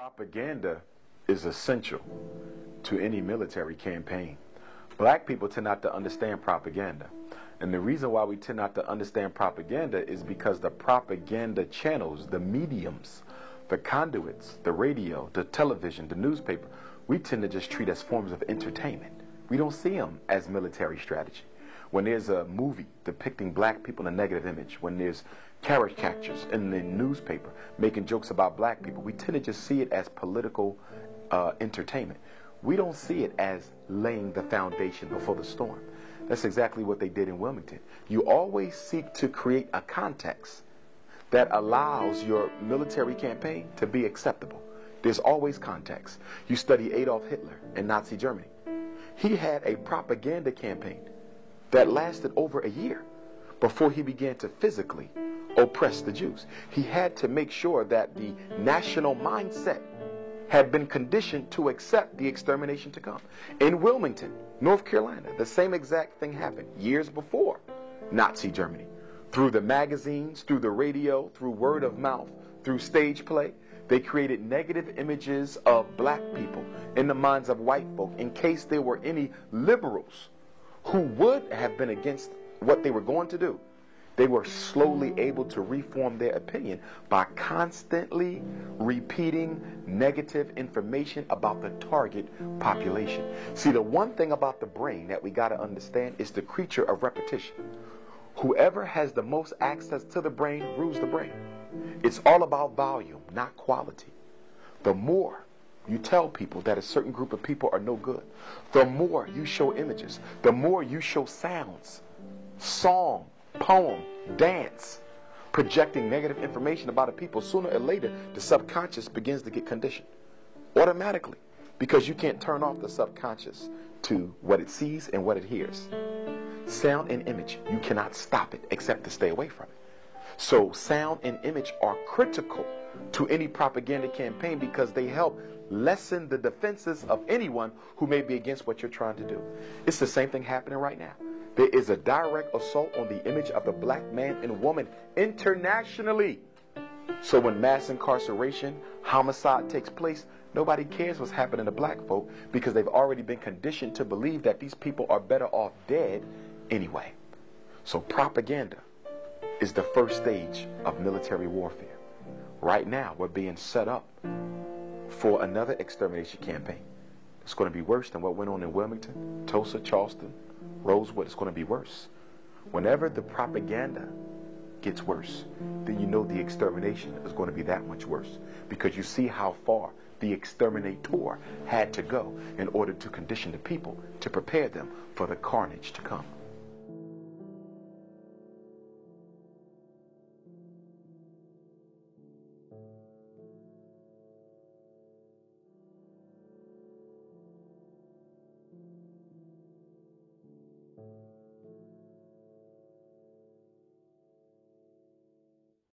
Propaganda is essential to any military campaign. Black people tend not to understand propaganda. And the reason why we tend not to understand propaganda is because the propaganda channels, the mediums, the conduits, the radio, the television, the newspaper, we tend to just treat as forms of entertainment. We don't see them as military strategy. When there's a movie depicting black people in a negative image, when there's caricatures in the newspaper making jokes about black people, we tend to just see it as political entertainment. We don't see it as laying the foundation before the storm. That's exactly what they did in Wilmington. You always seek to create a context that allows your military campaign to be acceptable. There's always context. You study Adolf Hitler in Nazi Germany. He had a propaganda campaign that lasted over a year before he began to physically oppress the Jews. He had to make sure that the national mindset had been conditioned to accept the extermination to come. In Wilmington, North Carolina, the same exact thing happened years before Nazi Germany. Through the magazines, through the radio, through word of mouth, through stage play, they created negative images of black people in the minds of white folk in case there were any liberals who would have been against what they were going to do. They were slowly able to reform their opinion by constantly repeating negative information about the target population. See, the one thing about the brain that we got to understand is the creature of repetition. Whoever has the most access to the brain rules the brain. It's all about volume, not quality. The more you tell people that a certain group of people are no good, the more you show images, the more you show sounds, song, poem, dance, projecting negative information about a people, sooner or later the subconscious begins to get conditioned automatically, because you can't turn off the subconscious to what it sees and what it hears. Sound and image, you cannot stop it except to stay away from it. So sound and image are critical to any propaganda campaign because they help lessen the defenses of anyone who may be against what you're trying to do. It's the same thing happening right now. There is a direct assault on the image of the black man and woman internationally. So when mass incarceration, homicide takes place, nobody cares what's happening to black folk because they've already been conditioned to believe that these people are better off dead anyway. So propaganda is the first stage of military warfare. Right now, we're being set up for another extermination campaign. It's going to be worse than what went on in Wilmington, Tulsa, Charleston, Rosewood. It's going to be worse. Whenever the propaganda gets worse, then you know the extermination is going to be that much worse, because you see how far the exterminator had to go in order to condition the people to prepare them for the carnage to come.